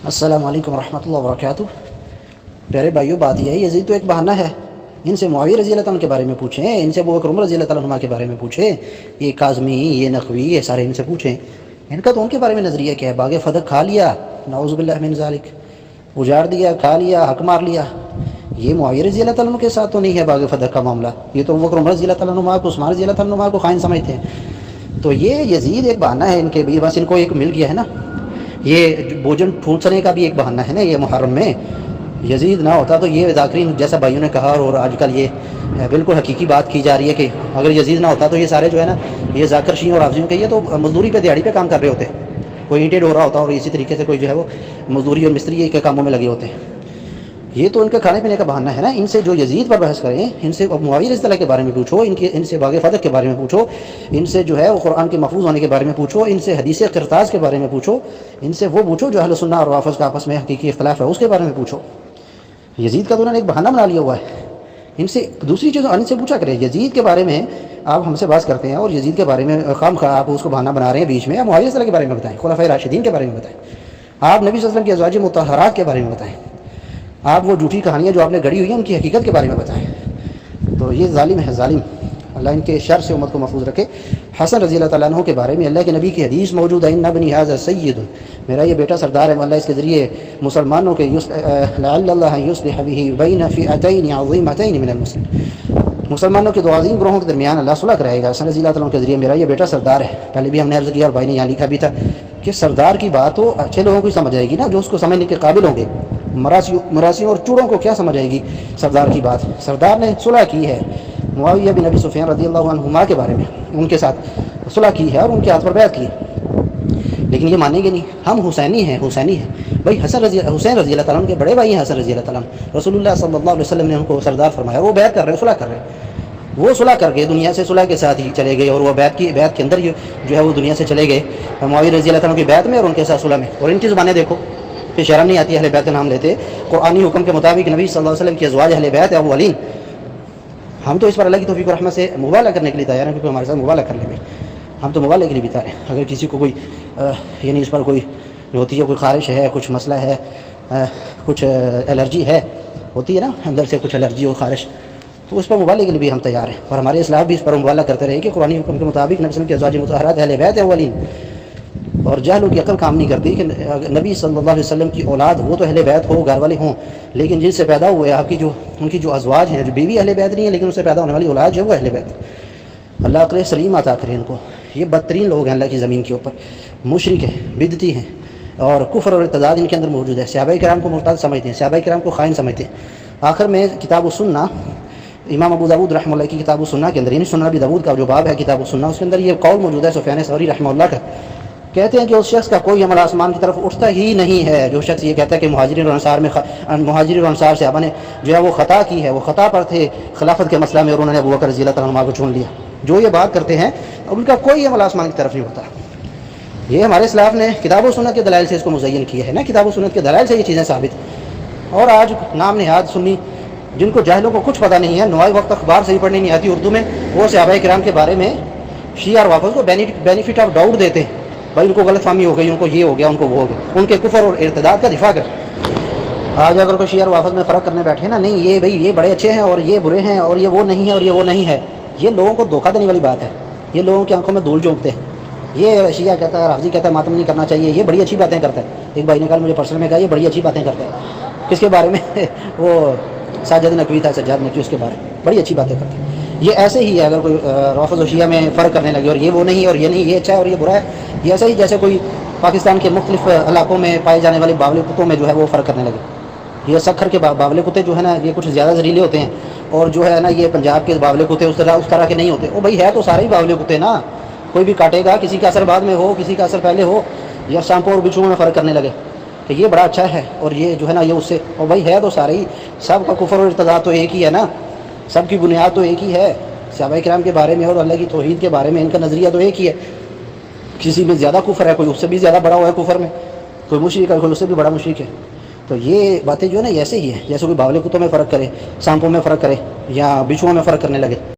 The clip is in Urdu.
السلام علیکم ورحمۃ اللہ وبرکاتہ۔ پیارے بھائیو، بات یہ ہے، یزید تو ایک بہانہ ہے۔ ان سے معاویہ رضی اللہ عنہ کے بارے میں پوچھیں، ان سے ابو بکر عمر رضی اللہ عنہ کے بارے میں پوچھیں، یہ کاظمی، یہ نقوی، یہ سارے ان سے پوچھیں۔ ان کا تو ان کے بارے میں نظریہ کیا ہے؟ باغ فتح کھا لیا، نعوذ باللہ من ذالک، اجاڑ دیا، کھا لیا، حق مار لیا۔ یہ معاویہ رضی اللہ عنہ کے ساتھ تو نہیں ہے باغ فتح کا معاملہ، یہ تو ابو بکر عمر رضی اللہ عنہ کو، عثمان رضی اللہ عنہ کو خائن سمجھتے ہیں۔ تو یہ یزید ایک بہانہ ہے ان کے بھی، بس ان کو ایک مل گیا ہے نا۔ یہ بوجن ٹھونسنے کا بھی ایک بہانہ ہے نا، یہ محرم میں یزید نہ ہوتا تو یہ ذاکرین جیسا بھائیوں نے کہا، اور آج کل یہ بالکل حقیقی بات کی جا رہی ہے کہ اگر یزید نہ ہوتا تو یہ سارے جو ہے نا، یہ ذاکر شیعہ اور حافظیوں کے، یہ تو مزدوری پہ دیہڑی پہ کام کر رہے ہوتے، کوئی اینٹیں ڈھو رہا ہوتا اور اسی طریقے سے کوئی جو ہے وہ مزدوری اور مستری کے کاموں میں لگے ہوتے ہیں۔ یہ تو ان کا کھانے پینے کا بہانہ ہے نا۔ ان سے جو یزید پر بحث کریں، ان سے معاویہ رضی اللہ کے بارے میں پوچھو، ان سے باغ فتح کے بارے میں پوچھو، ان سے جو ہے وہ قرآن کے محفوظ ہونے کے بارے میں پوچھو، ان سے حدیث قرطاس کے بارے میں پوچھو، ان سے وہ پوچھو جو اہل سنہ اور رافض کا آپس میں حقیقی اختلاف ہے اس کے بارے میں پوچھو۔ یزید کا تو انہوں نے ایک بہانہ بنا لیا ہوا ہے۔ ان سے دوسری چیز ان سے پوچھا کرے، یزید کے بارے میں آپ ہم سے بات کرتے ہیں اور یزید کے بارے میں خام خواہ آپ اس کو بہانہ بنا رہے ہیں بیچ میں، آپ معاویہ رضی اللہ کے بارے میں بتائیں، خلفائے راشدین کے بارے میں بتائیں، آپ نبی صلی اللہ علیہ وسلم کی ازواج مطہرات کے بارے میں بتائیں، آپ وہ جھوٹی کہانیاں جو آپ نے گڑھی ہوئی ہیں ان کی حقیقت کے بارے میں بتائیں۔ تو یہ ظالم ہے، ظالم۔ اللہ ان کے شر سے امت کو محفوظ رکھے۔ حسن رضی اللہ تعالیٰ عنہ کے بارے میں اللہ کے نبی کی حدیث موجود ہے، ان ابنی ھذا سید، میرا یہ بیٹا سردار ہے، اللہ اس کے ذریعے مسلمانوں کے لعل اللہ یصلح بہ بین فئتین عظیمتین من المسلمین، مسلمانوں کے دو عظیم گروہوں کے درمیان اللہ صلح کرائے گا۔ حسن رضی اللہ تعالیٰ عنہ کے ذریعے میرا یہ بیٹا سردار ہے۔ پہلے بھی ہم نے عرض کیا اور بھائی نے یہاں لکھا بھی تھا کہ سردار کی بات تو اچھے لوگوں کو ہی سمجھ آئے گی نا، جو اس کو سمجھنے کے قابل ہوں گے۔ مراسیوں اور چوڑوں کو کیا سمجھ آئے گی سردار کی بات؟ سردار نے صلح کی ہے معاویہ بن ابی سفیان رضی اللہ عنہما کے بارے میں، ان کے ساتھ صلح کی ہے اور ان کے ہاتھ پر بیعت کی، لیکن یہ مانیں گے نہیں۔ ہم حسینی ہیں، حسینی ہیں بھائی۔ حسین رضی اللہ تعالیٰ عنہ کے بڑے بھائی ہیں، حسن رضی اللہ تعالیٰ عنہ، رسول اللہ صلی اللہ علیہ وسلم نے ان کو سردار فرمایا، وہ بیعت کر رہے ہیں، صلح کر رہے ہیں، وہ صلح کر کے دنیا سے صلح کے ساتھ ہی چلے گئے، اور وہ بیعت کے اندر جو ہے وہ دنیا سے چلے گئے معاویہ رضی اللہ تعالیٰ عنہ کی بیعت میں اور ان کے ساتھ صلح میں۔ اور ان کی زبانیں دیکھو کہ شرم نہیں آتی اہل بیت کا نام لیتے۔ قرآنی حکم کے مطابق نبی صلی اللہ علیہ وسلم کی ازواج اہل بیت اولین۔ ہم تو اس پر اللہ کی توفیق و رحمت سے مبالغہ کرنے کے لیے تیار ہیں، کیونکہ ہمارے ساتھ مبالغہ کرنے میں ہم تو مبالغہ کے لیے بھی تیار ہیں۔ اگر کسی کو کوئی یعنی اس پر کوئی جو ہوتی ہے، کوئی خارش ہے، کچھ مسئلہ ہے، کچھ الرجی ہے، ہوتی ہے نا اندر سے کچھ الرجی اور خارش، تو اس پر مبالغے کے لیے بھی ہم تیار ہیں۔ اور ہمارے اسلاف بھی اس پر مبالغہ کرتے رہے کہ قرآنی حکم کے مطابق نبی صلی اللہ علیہ وسلم کی ازواج مطہرات اہل بیت اولین۔ اور جہلوں کی عقل کام نہیں کرتی کہ نبی صلی اللہ علیہ وسلم کی اولاد وہ تو اہل بیت ہو، گھر والے ہوں، لیکن جن سے پیدا ہوئے آپ کی جو ان کی جو ازواج ہیں، جو بیوی اہل بیت نہیں ہے لیکن ان سے پیدا ہونے والی اولاد جو ہے وہ اہل بیت۔ اللہ عقل سلیم عطا کرے ان کو۔ یہ بدترین لوگ ہیں اللہ کی زمین کے اوپر، مشرک ہیں، بدعتی ہیں، اور کفر اور ارتداد ان کے اندر موجود ہے۔ صحابہ کرام کو مرتد سمجھتے ہیں، صحابہ کرام کو خائن سمجھتے ہیں۔ آخر میں کتاب السنہ، امام ابو داؤد رحمہ اللہ کی کتاب السنہ کے اندر، یعنی سنن ابی داؤد کا جو باب ہے کتاب السنہ، اس کے اندر یہ قول موجود ہے سفیان ثوری رحمہ اللہ کا، کہتے ہیں کہ اس شخص کا کوئی عمل آسمان کی طرف اٹھتا ہی نہیں ہے جو شخص یہ کہتا ہے کہ مہاجرین اور انصار صحابہ نے جو ہے وہ خطا کی ہے، وہ خطا پر تھے خلافت کے مسئلہ میں اور انہوں نے ابو بکر رضی اللہ تعالیٰ عنہ کو چن لیا۔ جو یہ بات کرتے ہیں ان کا کوئی عمل آسمان کی طرف نہیں ہوتا۔ یہ ہمارے اسلاف نے کتاب و سنت کے دلائل سے اس کو مزین کیا ہے نا، کتاب و سنت کے دلائل سے یہ چیزیں ثابت۔ اور آج نام نہاد سنی جن کو جاہلوں کو کچھ پتہ نہیں ہے، نوائے وقت اخبار صحیح پڑھنی نہیں آتی اردو میں، وہ صحابہ کرام کے بارے میں شیعہ اور رافض کو بینیفٹ آف ڈاؤٹ دیتے ہیں، بھائی ان کو غلط فہمی ہو گئی، ان کو یہ ہو گیا، ان کو وہ ہو گیا، ان کے کفر اور ارتداد کا دفاع کر۔ آج اگر کوئی شیعہ اور رافض میں فرق کرنے بیٹھے نا، نہیں یہ بھائی یہ بڑے اچھے ہیں اور یہ برے ہیں اور یہ وہ نہیں ہے اور یہ وہ نہیں ہے، یہ لوگوں کو دھوکہ دینے والی بات ہے، یہ لوگوں کی آنکھوں میں دھول جھونکتے ہیں۔ یہ شیعہ کہتا ہے، رافضی کہتا ہے ماتم نہیں کرنا چاہیے، یہ بڑی اچھی باتیں کرتا ہے۔ ایک بھائی نے کہا مجھے پرسنل میں کہا یہ بڑی اچھی باتیں کرتا ہے، کس کے بارے میں؟ وہ ساجد نقوی تھا، سجاد نقوی، اس کے بارے میں بڑی اچھی باتیں کرتے ہیں۔ یہ ایسے ہی ہے، اگر کوئی رافض و شیعہ میں فرق کرنے لگے اور یہ وہ نہیں اور یہ نہیں، یہ اچھا ہے اور یہ برا ہے، یہ ایسا ہی جیسے کوئی پاکستان کے مختلف علاقوں میں پائے جانے والے باولے کتوں میں جو ہے وہ فرق کرنے لگے۔ یہ سکھر کے باولے کتے جو ہے نا یہ کچھ زیادہ زہریلے ہوتے ہیں، اور جو ہے نا یہ پنجاب کے باولے کتے اس طرح کے نہیں ہوتے۔ وہ بھائی ہے تو سارے ہی باولے کتے نا، کوئی بھی کاٹے گا، کسی کا اثر بعد میں ہو، کسی کا اثر پہلے ہو، یا شامپو اور بچھوؤں میں فرق کرنے لگے کہ یہ بڑا اچھا ہے اور یہ جو ہے نا یہ اس سے، اور بھائی ہے تو سارے ہی، سب کا کفر اور ارتداد تو ایک ہی ہے نا، سب کی بنیاد تو ایک ہی ہے۔ صحابہ کرام کے بارے میں اور اللہ کی توحید کے بارے میں ان کا نظریہ تو ایک ہی ہے۔ کسی میں زیادہ کفر ہے، کوئی اس سے بھی زیادہ بڑا ہوا ہے کفر میں، کوئی مشرک ہے، کوئی اس سے بھی بڑا مشرک ہے۔ تو یہ باتیں جو ہے نا ایسے ہی ہے جیسے کوئی باولے کتوں میں فرق کرے، سانپوں میں فرق کرے یا بچھوؤں میں فرق کرنے لگے۔